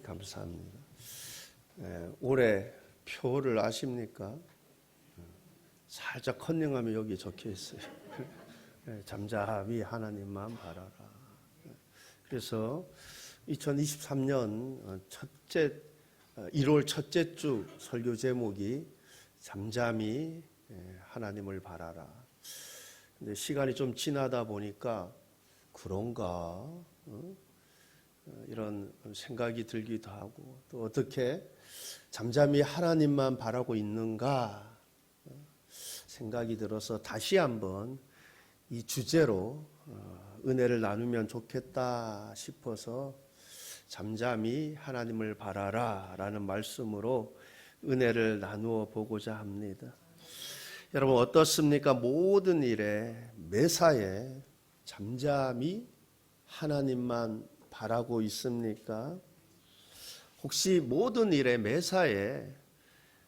감사합니다. 올해 표를 아십니까? 살짝 컨닝하면 여기 적혀 있어요. 잠잠히 하나님만 바라라. 그래서 2023년 1월 첫째 주 설교 제목이 잠잠히 하나님을 바라라. 근데 시간이 좀 지나다 보니까 그런가? 이런 생각이 들기도 하고, 또 어떻게 잠잠히 하나님만 바라고 있는가 생각이 들어서 다시 한번 이 주제로 은혜를 나누면 좋겠다 싶어서 잠잠히 하나님을 바라라 라는 말씀으로 은혜를 나누어 보고자 합니다. 여러분 어떻습니까? 모든 일에 매사에 잠잠히 하나님만 바라고 있습니까? 혹시 모든 일에 매사에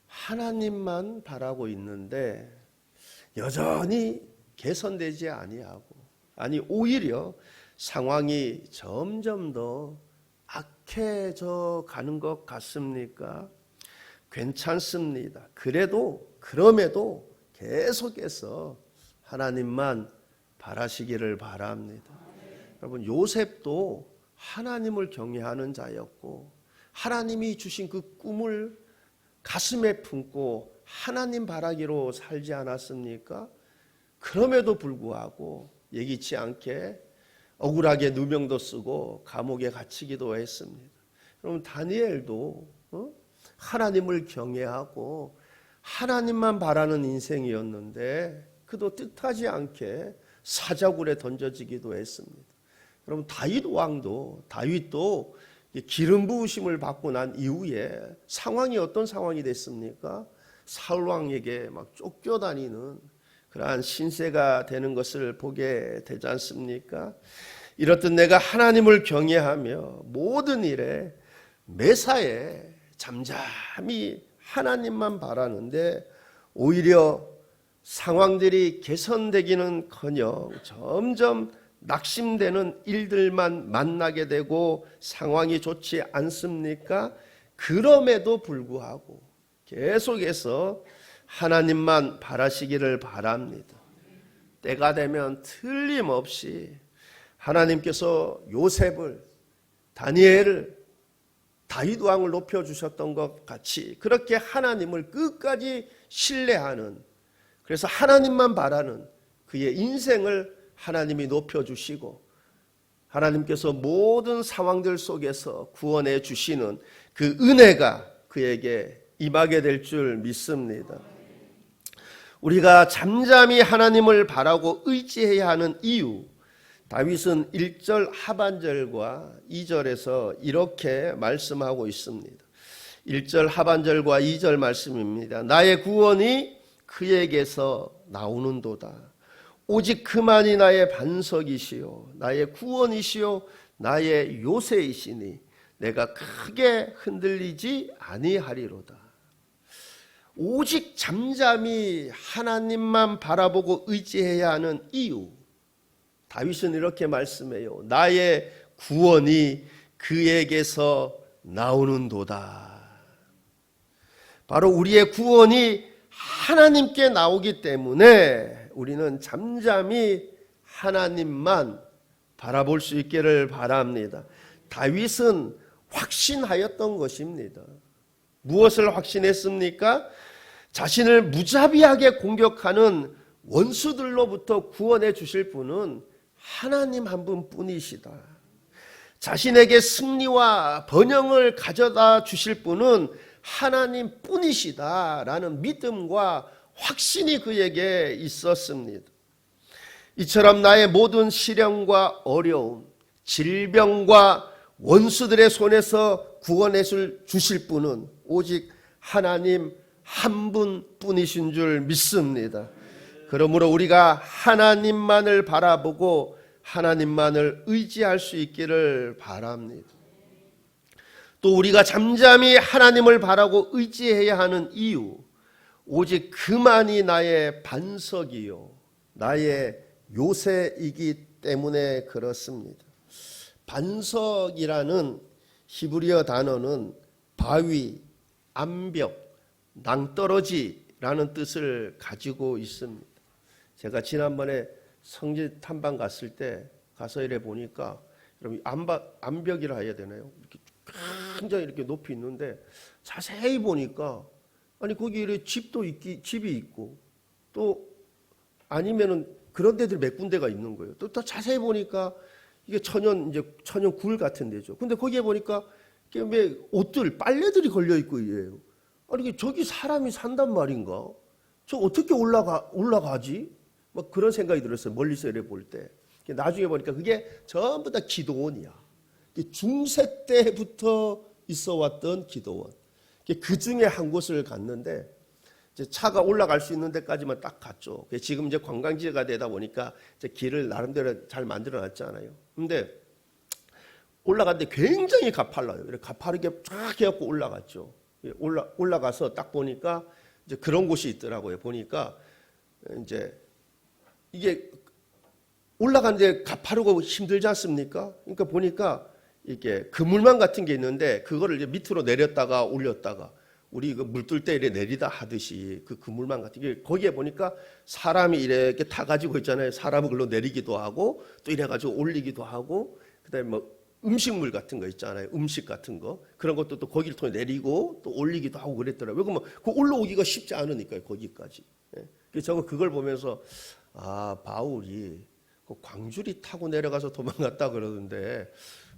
하나님만 바라고 있는데 여전히 개선되지 아니하고, 아니 오히려 상황이 점점 더 악해져 가는 것 같습니까? 괜찮습니다. 그럼에도 계속해서 하나님만 바라시기를 바랍니다. 여러분 요셉도 하나님을 경외하는 자였고, 하나님이 주신 그 꿈을 가슴에 품고 하나님 바라기로 살지 않았습니까? 그럼에도 불구하고 예기치 않게 억울하게 누명도 쓰고 감옥에 갇히기도 했습니다. 여러분 다니엘도 하나님을 경외하고 하나님만 바라는 인생이었는데 그도 뜻하지 않게 사자굴에 던져지기도 했습니다. 여러분 다윗도 기름 부으심을 받고 난 이후에 상황이 어떤 상황이 됐습니까? 사울 왕에게 막 쫓겨다니는 그러한 신세가 되는 것을 보게 되지 않습니까? 이렇듯 내가 하나님을 경외하며 모든 일에 매사에 잠잠히 하나님만 바라는데 오히려 상황들이 개선되기는커녕 점점 낙심되는 일들만 만나게 되고 상황이 좋지 않습니까? 그럼에도 불구하고 계속해서 하나님만 바라시기를 바랍니다. 때가 되면 틀림없이 하나님께서 요셉을, 다니엘을, 다윗 왕을 높여주셨던 것 같이 그렇게 하나님을 끝까지 신뢰하는, 그래서 하나님만 바라는 그의 인생을 하나님이 높여주시고 하나님께서 모든 상황들 속에서 구원해 주시는 그 은혜가 그에게 임하게 될 줄 믿습니다. 우리가 잠잠히 하나님을 바라고 의지해야 하는 이유, 다윗은 1절 하반절과 2절에서 이렇게 말씀하고 있습니다. 1절 하반절과 2절 말씀입니다. 나의 구원이 그에게서 나오는도다. 오직 그만이 나의 반석이시요 나의 구원이시요 나의 요새이시니 내가 크게 흔들리지 아니하리로다. 오직 잠잠히 하나님만 바라보고 의지해야 하는 이유, 다윗은 이렇게 말씀해요. 나의 구원이 그에게서 나오는도다. 바로 우리의 구원이 하나님께 나오기 때문에 우리는 잠잠히 하나님만 바라볼 수 있기를 바랍니다. 다윗은 확신하였던 것입니다. 무엇을 확신했습니까? 자신을 무자비하게 공격하는 원수들로부터 구원해 주실 분은 하나님 한 분뿐이시다. 자신에게 승리와 번영을 가져다 주실 분은 하나님뿐이시다라는 믿음과 확신이 그에게 있었습니다. 이처럼 나의 모든 시련과 어려움, 질병과 원수들의 손에서 구원해 주실 분은 오직 하나님 한 분뿐이신 줄 믿습니다. 그러므로 우리가 하나님만을 바라보고 하나님만을 의지할 수 있기를 바랍니다. 또 우리가 잠잠히 하나님을 바라고 의지해야 하는 이유, 오직 그만이 나의 반석이요 나의 요새이기 때문에 그렇습니다. 반석이라는 히브리어 단어는 바위, 암벽, 낭떠러지라는 뜻을 가지고 있습니다. 제가 지난번에 성지 탐방 갔을 때 가서 이래 보니까 여러분 암벽이라 해야 되나요? 이렇게 굉장히 이렇게 높이 있는데 자세히 보니까 아니 거기 이렇게 집이 있고 또 아니면은 그런 데들 몇 군데가 있는 거예요. 또 자세히 보니까 이게 천연 굴 같은 데죠. 근데 거기에 보니까 왜 옷들 빨래들이 걸려 있고 이래요. 아니 저기 사람이 산단 말인가? 저 어떻게 올라가지? 막 그런 생각이 들었어요. 멀리서 이래 볼 때. 나중에 보니까 그게 전부 다 기도원이야. 중세 때부터 있어 왔던 기도원. 그 중에 한 곳을 갔는데 이제 차가 올라갈 수 있는 데까지만 딱 갔죠. 지금 이제 관광지가 되다 보니까 이제 길을 나름대로 잘 만들어 놨잖아요. 근데 올라갔는데 굉장히 가팔라요. 이렇게 가파르게 쫙 해갖고 올라갔죠. 올라가서 딱 보니까 이제 그런 곳이 있더라고요. 보니까 이제 이게 올라가는데 가파르고 힘들지 않습니까? 그러니까 보니까 이게 그물망 같은 게 있는데 그거를 이제 밑으로 내렸다가 올렸다가 우리 그 물뜰 때 이래 내리다 하듯이 그 그물망 같은 게 거기에 보니까 사람이 이렇게 타가지고 있잖아요. 사람을 글로 내리기도 하고 또 이래가지고 올리기도 하고 그다음에 뭐 음식물 같은 거 있잖아요. 음식 같은 거 그런 것도 또 거기를 통해 내리고 또 올리기도 하고 그랬더라고요. 그러면 그 올라오기가 쉽지 않으니까요. 거기까지. 그래서 저는 그걸 보면서 바울이 그 광주리 타고 내려가서 도망갔다 그러던데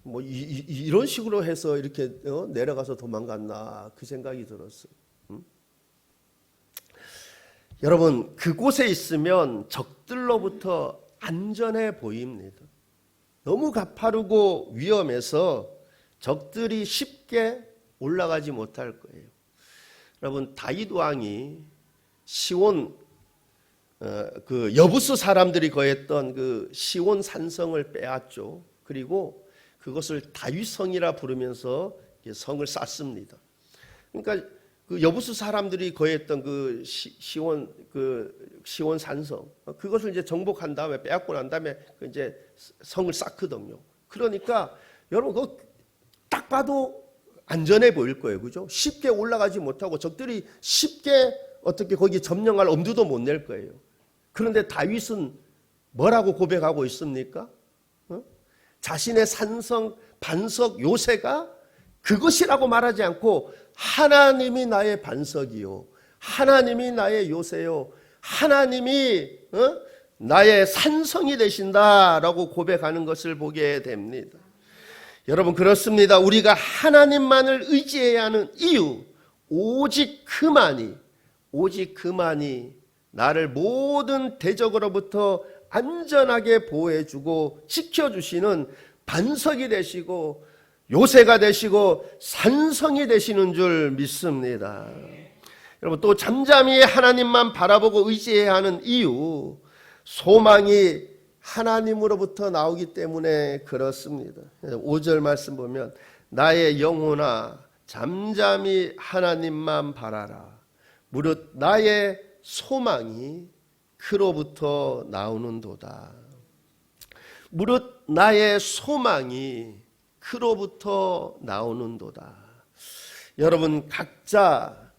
뭐 이런 식으로 해서 이렇게 내려가서 도망갔나 그 생각이 들었어요. 여러분 그곳에 있으면 적들로부터 안전해 보입니다. 너무 가파르고 위험해서 적들이 쉽게 올라가지 못할 거예요. 여러분 다윗 왕이 시온 그 여부스 사람들이 거했던 그 시온 산성을 빼앗죠. 그리고 그것을 다윗성이라 부르면서 성을 쌓습니다. 그러니까 그 여부스 사람들이 거했던 그 시온 산성 그것을 이제 정복한 다음에 빼앗고 난 다음에 그 이제 성을 쌓거든요. 그러니까 여러분 그거 딱 봐도 안전해 보일 거예요, 그죠? 쉽게 올라가지 못하고 적들이 쉽게 어떻게 거기 점령할 엄두도 못 낼 거예요. 그런데 다윗은 뭐라고 고백하고 있습니까? 자신의 산성 반석 요새가 그것이라고 말하지 않고 하나님이 나의 반석이요 하나님이 나의 요새요 하나님이 나의 산성이 되신다라고 고백하는 것을 보게 됩니다. 여러분 그렇습니다. 우리가 하나님만을 의지해야 하는 이유 오직 그만이 나를 모든 대적으로부터 안전하게 보호해주고 지켜주시는 반석이 되시고 요새가 되시고 산성이 되시는 줄 믿습니다. 여러분 또 잠잠히 하나님만 바라보고 의지해야 하는 이유 소망이 하나님으로부터 나오기 때문에 그렇습니다. 5절 말씀 보면 나의 영혼아 잠잠히 하나님만 바라라. 무릇 나의 소망이 그로부터 나오는도다. 무릇 나의 소망이 그로부터 나오는도다. 여러분 각자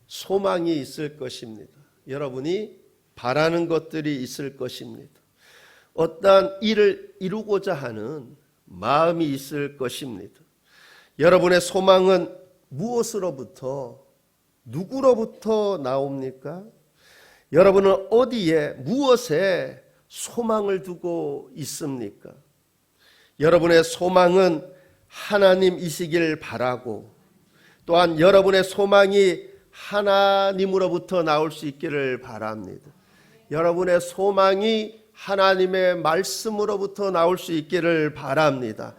소망이 있을 것입니다. 여러분이 바라는 것들이 있을 것입니다. 어떠한 일을 이루고자 하는 마음이 있을 것입니다. 여러분의 소망은 무엇으로부터 누구로부터 나옵니까? 여러분은 어디에 무엇에 소망을 두고 있습니까? 여러분의 소망은 하나님이시길 바라고 또한 여러분의 소망이 하나님으로부터 나올 수 있기를 바랍니다. 여러분의 소망이 하나님의 말씀으로부터 나올 수 있기를 바랍니다.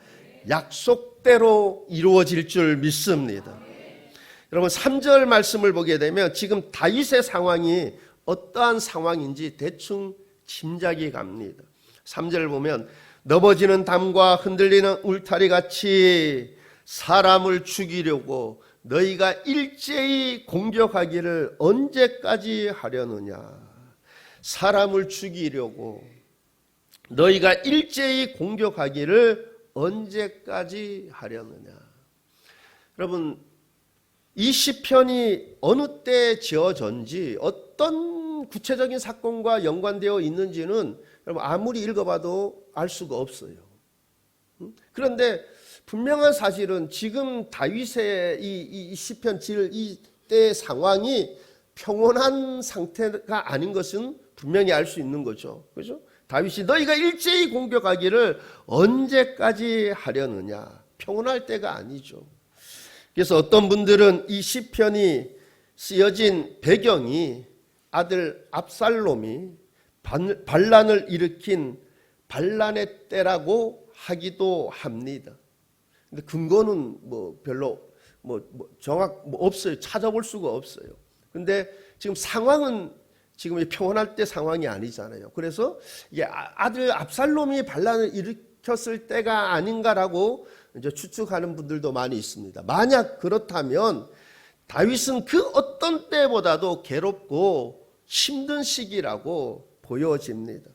약속대로 이루어질 줄 믿습니다. 여러분 3절 말씀을 보게 되면 지금 다윗의 상황이 어떠한 상황인지 대충 짐작이 갑니다. 3절을 보면 넘어지는 담과 흔들리는 울타리 같이 사람을 죽이려고 너희가 일제히 공격하기를 언제까지 하려느냐. 사람을 죽이려고 너희가 일제히 공격하기를 언제까지 하려느냐. 여러분, 이 시편이 어느 때 지어졌는지, 어떤 구체적인 사건과 연관되어 있는지는 여러분 아무리 읽어봐도 알 수가 없어요. 그런데 분명한 사실은 지금 다윗의 이 시편 지을 이때 상황이 평온한 상태가 아닌 것은 분명히 알 수 있는 거죠. 그죠? 다윗이 너희가 일제히 공격하기를 언제까지 하려느냐. 평온할 때가 아니죠. 그래서 어떤 분들은 이 시편이 쓰여진 배경이 아들 압살롬이 반란을 일으킨 반란의 때라고 하기도 합니다. 근데 근거는 별로 정확 없어요. 찾아볼 수가 없어요. 근데 지금 상황은 지금 평온할 때 상황이 아니잖아요. 그래서 이게 아들 압살롬이 반란을 일으켰을 때가 아닌가라고 이제 추측하는 분들도 많이 있습니다. 만약 그렇다면 다윗은 그 어떤 때보다도 괴롭고 힘든 시기라고 보여집니다.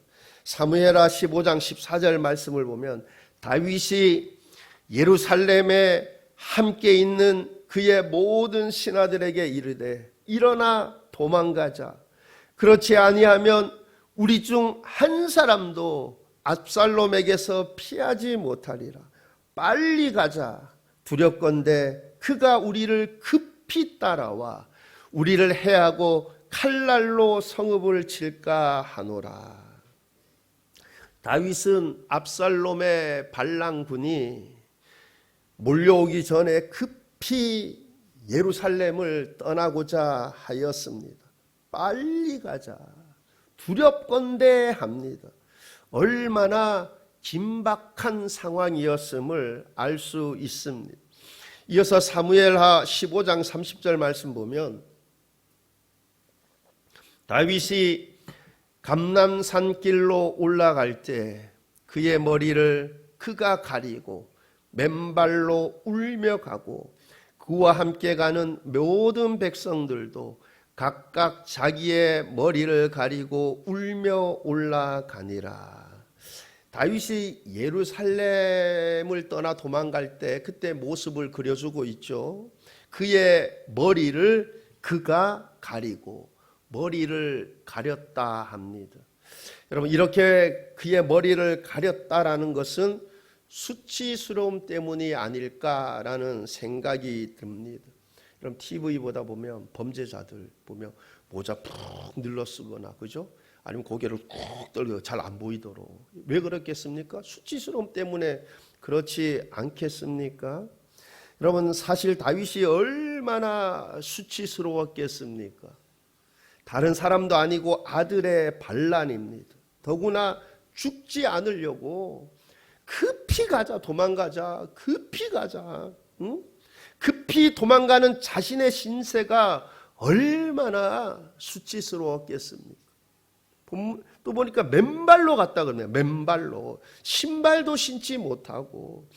사무엘하 15장 14절 말씀을 보면 다윗이 예루살렘에 함께 있는 그의 모든 신하들에게 이르되 일어나 도망가자. 그렇지 아니하면 우리 중 한 사람도 압살롬에게서 피하지 못하리라. 빨리 가자. 두렵건대 그가 우리를 급히 따라와 우리를 해하고 칼날로 성읍을 칠까 하노라. 다윗은 압살롬의 반란군이 몰려오기 전에 급히 예루살렘을 떠나고자 하였습니다. 빨리 가자. 두렵건대 합니다. 얼마나 긴박한 상황이었음을 알 수 있습니다. 이어서 사무엘하 15장 30절 말씀 보면 다윗이 감람산길로 올라갈 때 그의 머리를 그가 가리고 맨발로 울며 가고 그와 함께 가는 모든 백성들도 각각 자기의 머리를 가리고 울며 올라가니라. 다윗이 예루살렘을 떠나 도망갈 때 그때 모습을 그려주고 있죠. 그의 머리를 그가 가리고 머리를 가렸다 합니다. 여러분, 이렇게 그의 머리를 가렸다라는 것은 수치스러움 때문이 아닐까라는 생각이 듭니다. 여러분, TV 보다 보면 범죄자들 보면 모자 푹 눌러 쓰거나, 그죠? 아니면 고개를 꾹 떨고 잘 안 보이도록. 왜 그렇겠습니까? 수치스러움 때문에 그렇지 않겠습니까? 여러분, 사실 다윗이 얼마나 수치스러웠겠습니까? 다른 사람도 아니고 아들의 반란입니다. 더구나 죽지 않으려고 급히 가자, 도망가자, 급히 가자. 응? 급히 도망가는 자신의 신세가 얼마나 수치스러웠겠습니까? 또 보니까 맨발로 갔다 그러네요. 맨발로. 신발도 신지 못하고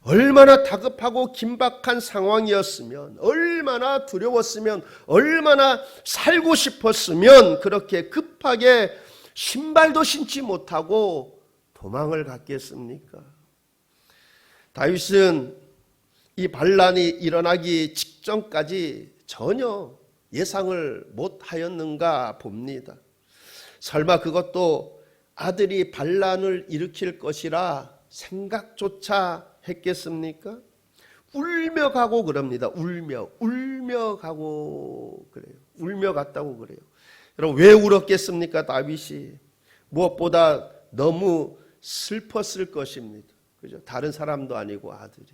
얼마나 다급하고 긴박한 상황이었으면, 얼마나 두려웠으면, 얼마나 살고 싶었으면 그렇게 급하게 신발도 신지 못하고 도망을 갔겠습니까? 다윗은 이 반란이 일어나기 직전까지 전혀 예상을 못하였는가 봅니다. 설마 그것도 아들이 반란을 일으킬 것이라 생각조차 했겠습니까? 울며 가고 그럽니다. 울며 가고 그래요. 울며 갔다고 그래요. 여러분, 왜 울었겠습니까? 다윗이 무엇보다 너무 슬펐을 것입니다. 그죠? 다른 사람도 아니고 아들이.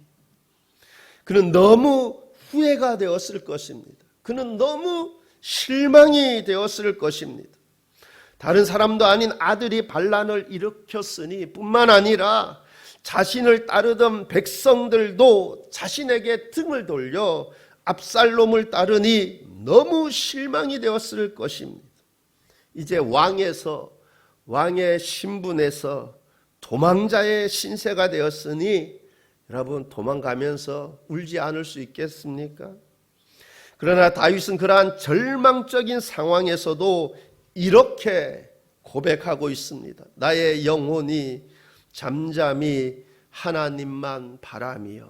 그는 너무 후회가 되었을 것입니다. 그는 너무 실망이 되었을 것입니다. 다른 사람도 아닌 아들이 반란을 일으켰으니 뿐만 아니라 자신을 따르던 백성들도 자신에게 등을 돌려 압살롬을 따르니 너무 실망이 되었을 것입니다. 이제 왕의 신분에서 도망자의 신세가 되었으니 여러분, 도망가면서 울지 않을 수 있겠습니까? 그러나 다윗은 그러한 절망적인 상황에서도 이렇게 고백하고 있습니다. 나의 영혼이 잠잠히 하나님만 바라며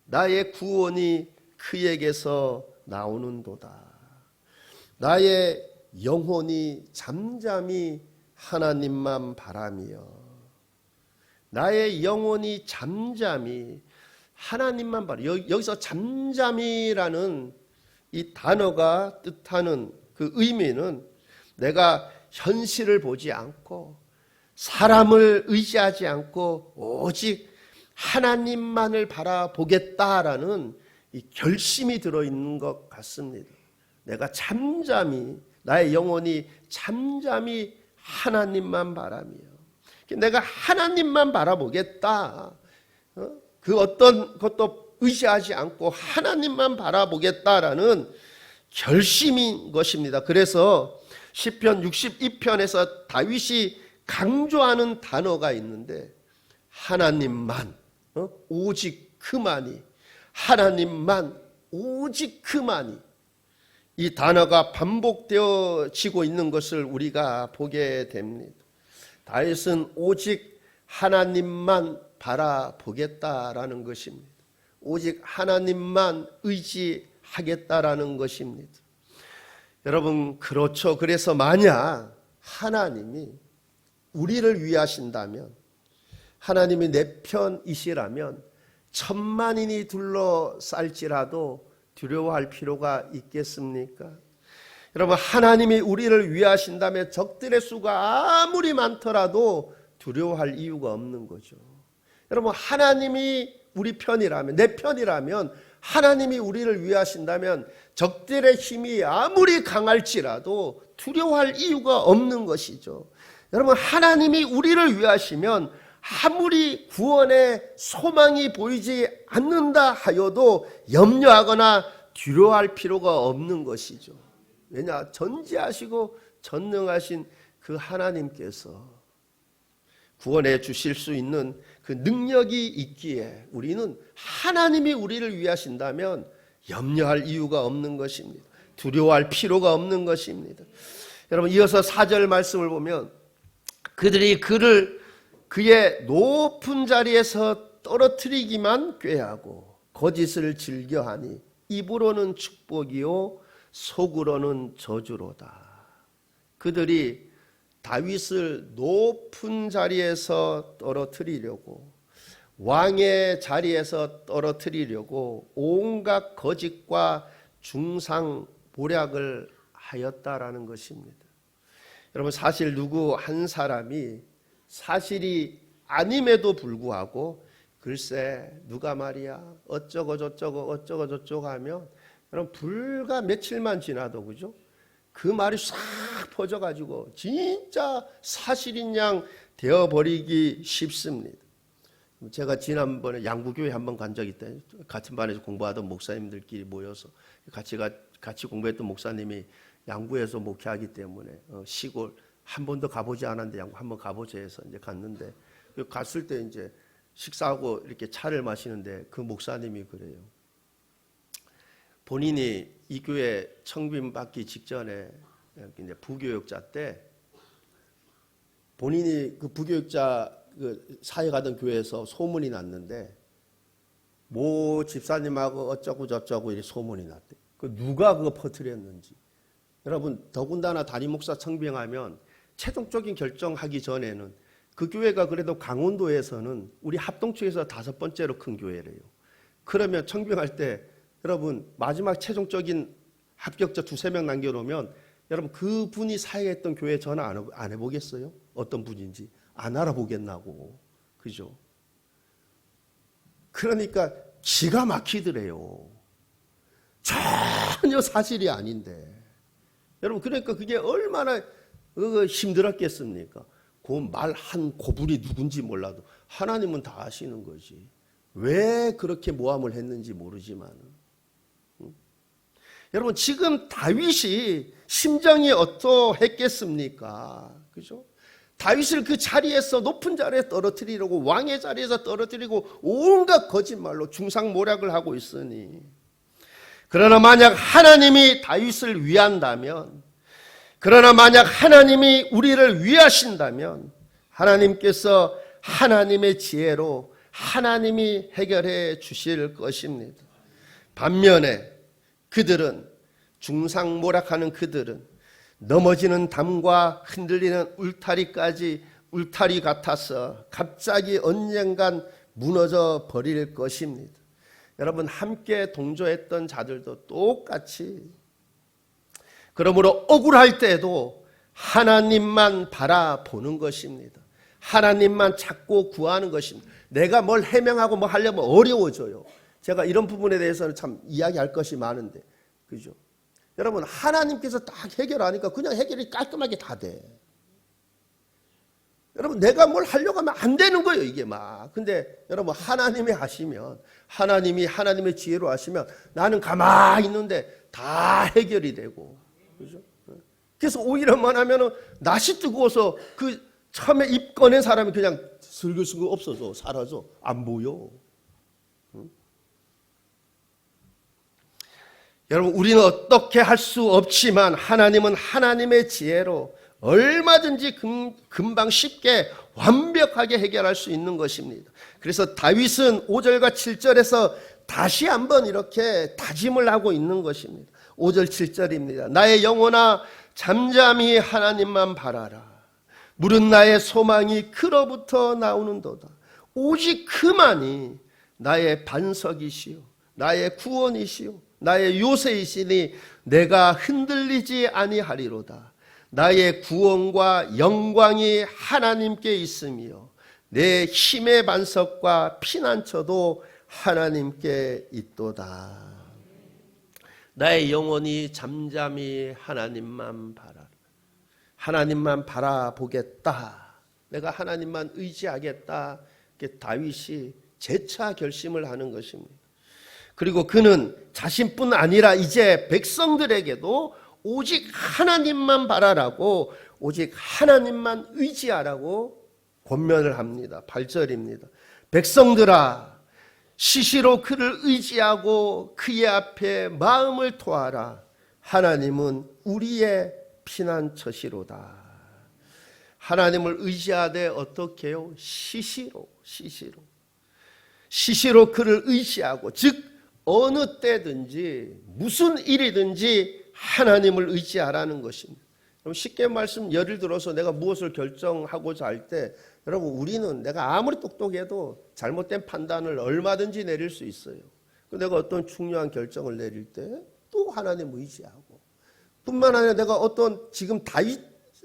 나의 구원이 그에게서 나오는도다. 나의 영혼이 잠잠히 하나님만 바라며, 나의 영혼이 잠잠히 하나님만 바라. 여기서 잠잠이라는 이 단어가 뜻하는 그 의미는 내가 현실을 보지 않고 사람을 의지하지 않고 오직 하나님만을 바라보겠다라는 이 결심이 들어있는 것 같습니다. 내가 잠잠히, 나의 영혼이 잠잠히 하나님만 바라며, 내가 하나님만 바라보겠다. 그 어떤 것도 의지하지 않고 하나님만 바라보겠다라는 결심인 것입니다. 그래서 시편 62편에서 다윗이 강조하는 단어가 있는데, 하나님만, 오직 그만이, 하나님만, 오직 그만이, 이 단어가 반복되어지고 있는 것을 우리가 보게 됩니다. 다윗은 오직 하나님만 바라보겠다라는 것입니다. 오직 하나님만 의지하겠다라는 것입니다. 여러분, 그렇죠. 그래서 만약 하나님이 우리를 위하신다면, 하나님이 내 편이시라면 천만인이 둘러쌀지라도 두려워할 필요가 있겠습니까? 여러분, 하나님이 우리를 위하신다면 적들의 수가 아무리 많더라도 두려워할 이유가 없는 거죠. 여러분, 하나님이 우리 편이라면, 내 편이라면, 하나님이 우리를 위하신다면 적들의 힘이 아무리 강할지라도 두려워할 이유가 없는 것이죠. 여러분, 하나님이 우리를 위하시면 아무리 구원의 소망이 보이지 않는다 하여도 염려하거나 두려워할 필요가 없는 것이죠. 왜냐? 전지하시고 전능하신 그 하나님께서 구원해 주실 수 있는 그 능력이 있기에 우리는 하나님이 우리를 위하신다면 염려할 이유가 없는 것입니다. 두려워할 필요가 없는 것입니다. 여러분, 이어서 4절 말씀을 보면, 그들이 그의 높은 자리에서 떨어뜨리기만 꾀하고 거짓을 즐겨하니 입으로는 축복이요 속으로는 저주로다. 그들이 다윗을 높은 자리에서 떨어뜨리려고, 왕의 자리에서 떨어뜨리려고 온갖 거짓과 중상모략을 하였다라는 것입니다. 여러분, 사실 누구 한 사람이 사실이 아님에도 불구하고 글쎄 누가 말이야 어쩌고 저쩌고 하면, 여러분, 불과 며칠만 지나도, 그죠? 그 말이 싹 퍼져가지고 진짜 사실인 양 되어버리기 쉽습니다. 제가 지난번에 양구교회 한번 간 적이 있다. 같은 반에서 공부하던 목사님들끼리 모여서 같이 공부했던 목사님이 양구에서 목회하기 때문에 시골 한 번도 가보지 않았는데 양구 한번 가보자 해서 이제 갔는데, 갔을 때 이제 식사하고 이렇게 차를 마시는데 그 목사님이 그래요. 본인이 이 교회 청빙 받기 직전에 이제 부교육자 때 본인이 그 부교육자 그 사회 가던 교회에서 소문이 났는데, 모 집사님하고 어쩌고 저쩌고 이렇게 소문이 났대. 그 누가 그거 퍼뜨렸는지. 여러분, 더군다나 담임 목사 청빙하면 최종적인 결정하기 전에는 그 교회가 그래도 강원도에서는 우리 합동초에서 5번째로 큰 교회래요. 그러면 청빙할 때 여러분 마지막 최종적인 합격자 2-3명 남겨놓으면 여러분 그분이 사회했던 교회 전화 안 해보겠어요? 어떤 분인지 안 알아보겠나고. 그죠? 그러니까 기가 막히더래요. 전혀 사실이 아닌데. 여러분, 그러니까 그게 얼마나 힘들었겠습니까? 그 말 한 고불이 누군지 몰라도 하나님은 다 아시는 거지. 왜 그렇게 모함을 했는지 모르지만, 여러분, 지금 다윗이 심정이 어떠했겠습니까? 그죠? 다윗을 그 자리에서, 높은 자리에 떨어뜨리려고, 왕의 자리에서 떨어뜨리고 온갖 거짓말로 중상모략을 하고 있으니, 그러나 만약 하나님이 다윗을 위한다면, 그러나 만약 하나님이 우리를 위하신다면 하나님께서 하나님의 지혜로 하나님이 해결해 주실 것입니다. 반면에 그들은, 중상모략하는 그들은 넘어지는 담과 흔들리는 울타리 같아서 갑자기 언젠간 무너져 버릴 것입니다. 여러분, 함께 동조했던 자들도 똑같이, 그러므로 억울할 때도 하나님만 바라보는 것입니다. 하나님만 찾고 구하는 것입니다. 내가 뭘 해명하고 뭐 하려면 어려워져요. 제가 이런 부분에 대해서는 참 이야기할 것이 많은데, 그죠? 여러분, 하나님께서 딱 해결하니까 그냥 해결이 깔끔하게 다 돼. 여러분, 내가 뭘 하려고 하면 안 되는 거예요, 이게 막. 근데 여러분, 하나님이 하시면, 하나님이 하나님의 지혜로 하시면 나는 가만히 있는데 다 해결이 되고, 그죠? 그래서 오히려 뭐냐면은 낯이 뜨거워서 그 처음에 입 꺼낸 사람이 그냥 슬글슬글 없어져, 사라져, 안 보여. 여러분, 우리는 어떻게 할 수 없지만 하나님은 하나님의 지혜로 얼마든지 금방 쉽게 완벽하게 해결할 수 있는 것입니다. 그래서 다윗은 5절과 7절에서 다시 한번 이렇게 다짐을 하고 있는 것입니다. 5절 7절입니다. 나의 영혼아 잠잠히 하나님만 바라라. 물은 나의 소망이 그로부터 나오는도다. 오직 그만이 나의 반석이시요 나의 구원이시요 나의 요새이시니 내가 흔들리지 아니하리로다. 나의 구원과 영광이 하나님께 있으며 내 힘의 반석과 피난처도 하나님께 있도다. 나의 영혼이 잠잠히 하나님만 바라라. 하나님만 바라보겠다. 내가 하나님만 의지하겠다. 다윗이 재차 결심을 하는 것입니다. 그리고 그는 자신뿐 아니라 이제 백성들에게도 오직 하나님만 바라라고, 오직 하나님만 의지하라고 권면을 합니다. 8절입니다. 백성들아, 시시로 그를 의지하고 그의 앞에 마음을 토하라. 하나님은 우리의 피난처시로다. 하나님을 의지하되 어떻게 해요? 시시로 그를 의지하고, 즉 어느 때든지 무슨 일이든지 하나님을 의지하라는 것입니다. 쉽게 말씀, 예를 들어서 내가 무엇을 결정하고자 할 때, 여러분, 우리는 내가 아무리 똑똑해도 잘못된 판단을 얼마든지 내릴 수 있어요. 내가 어떤 중요한 결정을 내릴 때 또 하나님 의지하고, 뿐만 아니라 내가 어떤 지금 다윗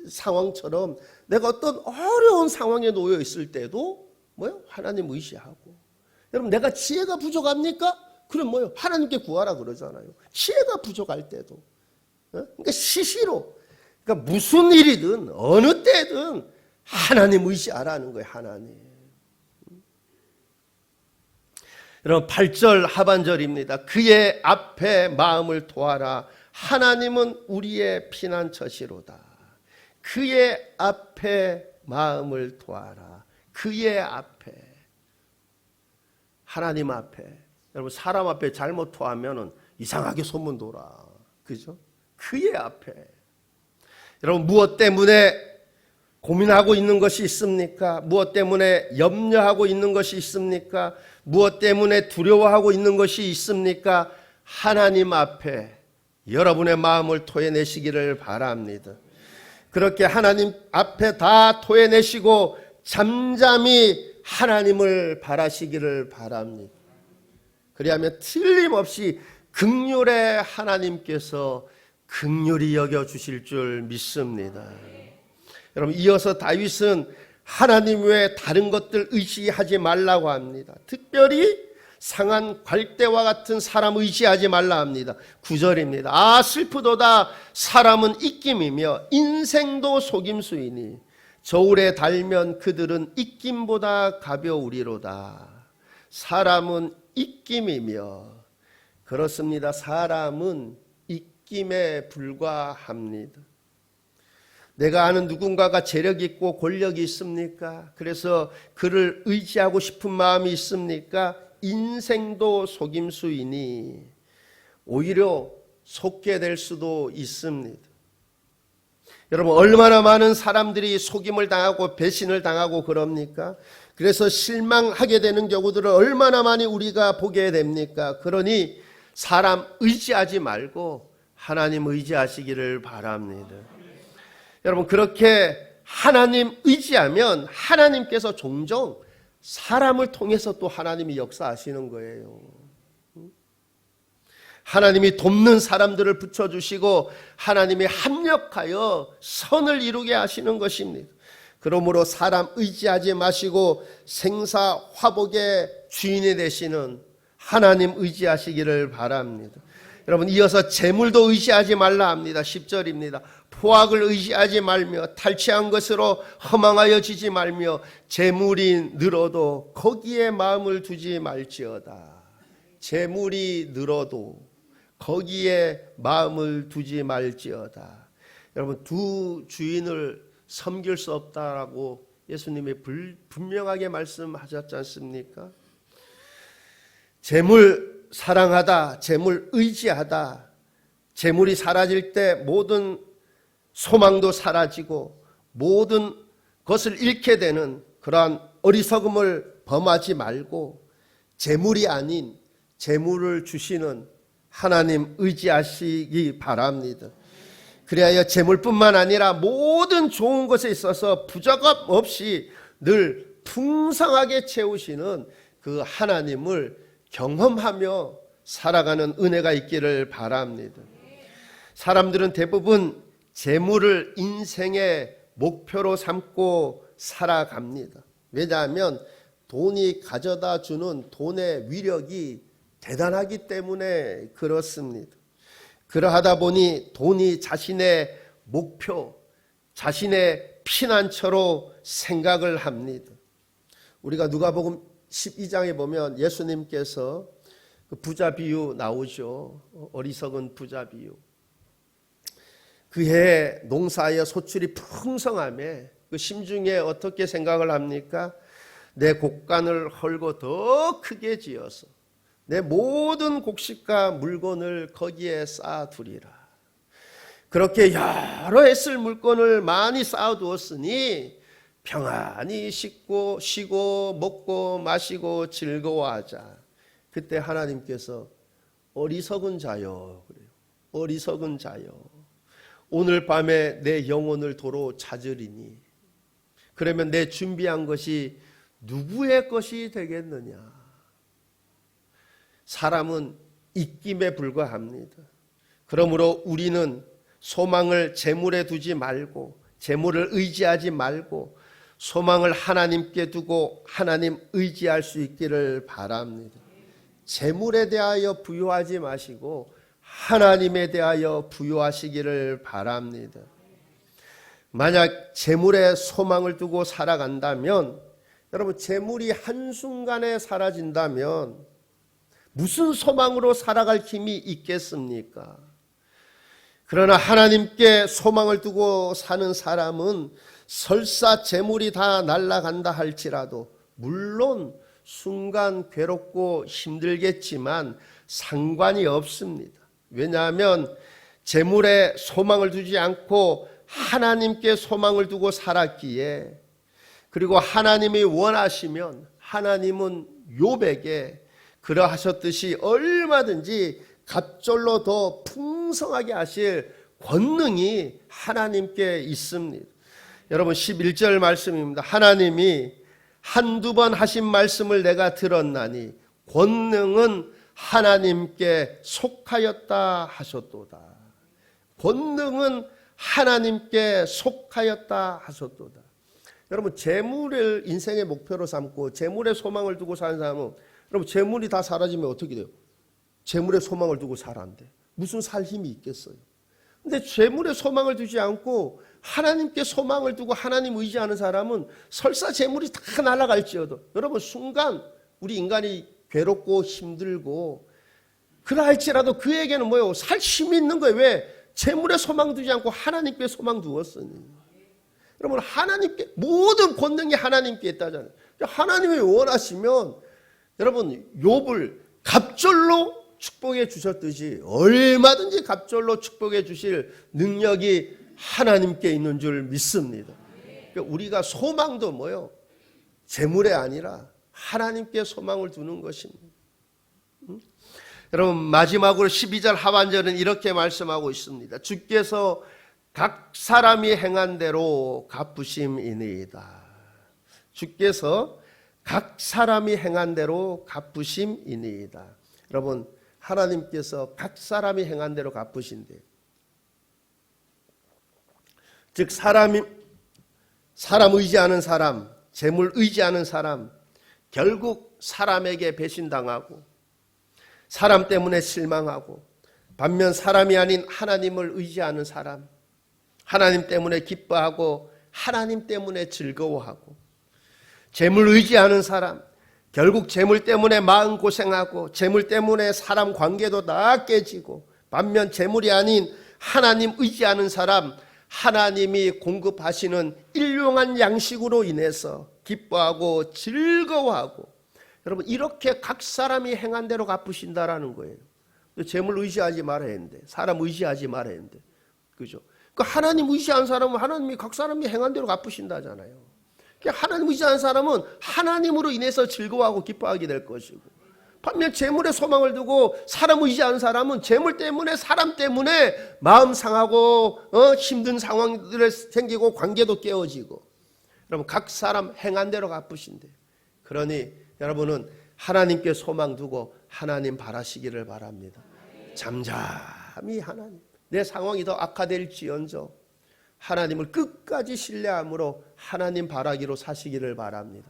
상황처럼 내가 어떤 어려운 상황에 놓여 있을 때도 뭐요? 하나님 의지하고. 여러분, 내가 지혜가 부족합니까? 그럼 뭐요? 하나님께 구하라 그러잖아요. 지혜가 부족할 때도. 그러니까 시시로, 그러니까 무슨 일이든 어느 때든 하나님 의지하라는 거예요. 하나님. 여러분, 8절 하반절입니다. 그의 앞에 마음을 토하라. 하나님은 우리의 피난처시로다. 그의 앞에 마음을 토하라. 그의 앞에, 하나님 앞에. 여러분, 사람 앞에 잘못 토하면 이상하게 소문돌아. 그죠? 그의 앞에. 여러분, 무엇 때문에 고민하고 있는 것이 있습니까? 무엇 때문에 염려하고 있는 것이 있습니까? 무엇 때문에 두려워하고 있는 것이 있습니까? 하나님 앞에 여러분의 마음을 토해내시기를 바랍니다. 그렇게 하나님 앞에 다 토해내시고 잠잠히 하나님을 바라시기를 바랍니다. 그리하면 틀림없이 긍휼의 하나님께서 긍휼히 여겨주실 줄 믿습니다. 여러분, 이어서 다윗은 하나님 외에 다른 것들 의지하지 말라고 합니다. 특별히 상한 갈대와 같은 사람 의지하지 말라 합니다. 9절입니다. 아, 슬프도다. 사람은 입김이며 인생도 속임수이니 저울에 달면 그들은 입김보다 가벼우리로다. 사람은 입김이며, 그렇습니다. 사람은 입김에 불과합니다. 내가 아는 누군가가 재력이 있고 권력이 있습니까? 그래서 그를 의지하고 싶은 마음이 있습니까? 인생도 속임수이니 오히려 속게 될 수도 있습니다. 여러분, 얼마나 많은 사람들이 속임을 당하고 배신을 당하고 그럽니까? 그래서 실망하게 되는 경우들을 얼마나 많이 우리가 보게 됩니까? 그러니 사람 의지하지 말고 하나님 의지하시기를 바랍니다. 여러분, 그렇게 하나님 의지하면 하나님께서 종종 사람을 통해서 또 하나님이 역사하시는 거예요. 하나님이 돕는 사람들을 붙여주시고 하나님이 합력하여 선을 이루게 하시는 것입니다. 그러므로 사람 의지하지 마시고 생사화복의 주인이 되시는 하나님 의지하시기를 바랍니다. 여러분, 이어서 재물도 의지하지 말라 합니다. 10절입니다. 포악을 의지하지 말며 탈취한 것으로 허망하여 지지 말며 재물이 늘어도 거기에 마음을 두지 말지어다. 재물이 늘어도 거기에 마음을 두지 말지어다. 여러분, 두 주인을 섬길 수 없다라고 예수님이 분명하게 말씀하셨지 않습니까? 재물 사랑하다, 재물 의지하다, 재물이 사라질 때 모든 소망도 사라지고 모든 것을 잃게 되는 그러한 어리석음을 범하지 말고 재물이 아닌 재물을 주시는 하나님 의지하시기 바랍니다. 그리하여 재물뿐만 아니라 모든 좋은 것에 있어서 부족함 없이 늘 풍성하게 채우시는 그 하나님을 경험하며 살아가는 은혜가 있기를 바랍니다. 사람들은 대부분 재물을 인생의 목표로 삼고 살아갑니다. 왜냐하면 돈이 가져다 주는 돈의 위력이 대단하기 때문에 그렇습니다. 그러하다 보니 돈이 자신의 목표, 자신의 피난처로 생각을 합니다. 우리가 누가복음 12장에 보면 예수님께서 그 부자 비유 나오죠. 어리석은 부자 비유. 그해 농사의 소출이 풍성함에 그 심중에 어떻게 생각을 합니까? 내 곡간을 헐고 더 크게 지어서 내 모든 곡식과 물건을 거기에 쌓아두리라. 그렇게 여러 해 쓸 물건을 많이 쌓아두었으니 평안히 쉬고 먹고 마시고 즐거워하자. 그때 하나님께서 어리석은 자여, 그래요. 어리석은 자여, 오늘 밤에 내 영혼을 도로 찾으리니 그러면 내 준비한 것이 누구의 것이 되겠느냐. 사람은 입김에 불과합니다. 그러므로 우리는 소망을 재물에 두지 말고 재물을 의지하지 말고 소망을 하나님께 두고 하나님 의지할 수 있기를 바랍니다. 재물에 대하여 부유하지 마시고 하나님에 대하여 부유하시기를 바랍니다. 만약 재물에 소망을 두고 살아간다면, 여러분, 재물이 한순간에 사라진다면 무슨 소망으로 살아갈 힘이 있겠습니까? 그러나 하나님께 소망을 두고 사는 사람은 설사 재물이 다 날아간다 할지라도 물론 순간 괴롭고 힘들겠지만 상관이 없습니다. 왜냐하면 재물에 소망을 두지 않고 하나님께 소망을 두고 살았기에, 그리고 하나님이 원하시면 하나님은 욥에게 그러하셨듯이 얼마든지 갑절로 더 풍성하게 하실 권능이 하나님께 있습니다. 여러분, 11절 말씀입니다. 하나님이 한두 번 하신 말씀을 내가 들었나니 권능은 하나님께 속하였다 하셨도다. 권능은 하나님께 속하였다 하셨도다. 여러분, 재물을 인생의 목표로 삼고 재물에 소망을 두고 사는 사람은, 여러분, 재물이 다 사라지면 어떻게 돼요? 재물에 소망을 두고 살았는데 무슨 살 힘이 있겠어요? 근데 재물에 소망을 두지 않고 하나님께 소망을 두고 하나님 의지하는 사람은 설사 재물이 다 날아갈지어도, 여러분, 순간 우리 인간이 괴롭고 힘들고 그러할지라도 그에게는 뭐예요? 살 힘이 있는 거예요. 왜? 재물에 소망 두지 않고 하나님께 소망 두었으니. 여러분, 하나님께 모든 권능이 하나님께 있다잖아요. 하나님이 원하시면 여러분, 욥을 갑절로 축복해 주셨듯이 얼마든지 갑절로 축복해 주실 능력이 하나님께 있는 줄 믿습니다. 그러니까 우리가 소망도 뭐요? 재물에 아니라 하나님께 소망을 두는 것입니다. 여러분 마지막으로 12절 하반절은 이렇게 말씀하고 있습니다. 주께서 각 사람이 행한 대로 갚으심이니이다. 주께서 각 사람이 행한 대로 갚으심이니이다. 여러분 하나님께서 각 사람이 행한 대로 갚으신대요. 즉 사람 의지하는 사람, 재물 의지하는 사람, 결국 사람에게 배신당하고 사람 때문에 실망하고, 반면 사람이 아닌 하나님을 의지하는 사람, 하나님 때문에 기뻐하고 하나님 때문에 즐거워하고, 재물 의지하는 사람, 결국 재물 때문에 마음고생하고 재물 때문에 사람 관계도 다 깨지고, 반면 재물이 아닌 하나님 의지하는 사람, 하나님이 공급하시는 일용한 양식으로 인해서 기뻐하고 즐거워하고, 여러분 이렇게 각 사람이 행한 대로 갚으신다라는 거예요. 재물 의지하지 말아야 했는데, 사람 의지하지 말아야 했는데, 그죠? 그 하나님 의지한 사람은 하나님이 각 사람이 행한 대로 갚으신다잖아요. 하나님 의지한 사람은 하나님으로 인해서 즐거워하고 기뻐하게 될 것이고, 반면 재물에 소망을 두고 사람 의지하는 사람은 재물 때문에 사람 때문에 마음 상하고 힘든 상황들이 생기고 관계도 깨어지고, 여러분 각 사람 행한 대로 갚으신대. 그러니 여러분은 하나님께 소망 두고 하나님 바라시기를 바랍니다. 잠잠히 하나님, 내 상황이 더 악화될지언정 하나님을 끝까지 신뢰함으로 하나님 바라기로 사시기를 바랍니다.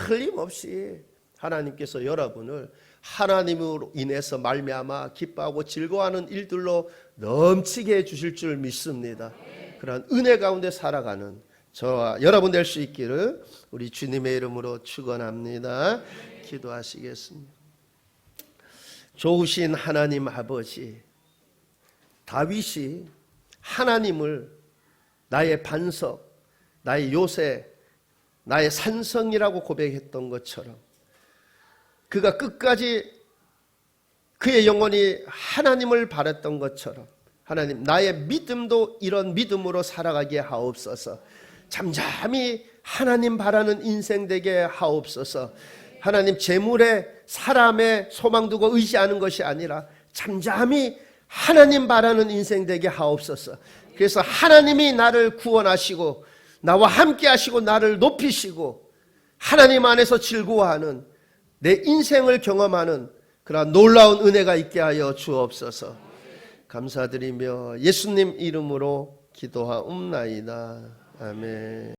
틀림없이 하나님께서 여러분을 하나님으로 인해서 말미암아 기뻐하고 즐거워하는 일들로 넘치게 해주실 줄 믿습니다. 그런 은혜 가운데 살아가는 저와 여러분 될 수 있기를 우리 주님의 이름으로 축원합니다. 기도하시겠습니다. 좋으신 하나님 아버지, 다윗이 하나님을 나의 반석, 나의 요새, 나의 산성이라고 고백했던 것처럼, 그가 끝까지 그의 영혼이 하나님을 바랐던 것처럼, 하나님 나의 믿음도 이런 믿음으로 살아가게 하옵소서. 잠잠히 하나님 바라는 인생 되게 하옵소서. 하나님 재물에 사람의 소망 두고 의지하는 것이 아니라 잠잠히 하나님 바라는 인생 되게 하옵소서. 그래서 하나님이 나를 구원하시고 나와 함께 하시고 나를 높이시고 하나님 안에서 즐거워하는 내 인생을 경험하는 그러한 놀라운 은혜가 있게 하여 주옵소서. 감사드리며 예수님 이름으로 기도하옵나이다. 아멘.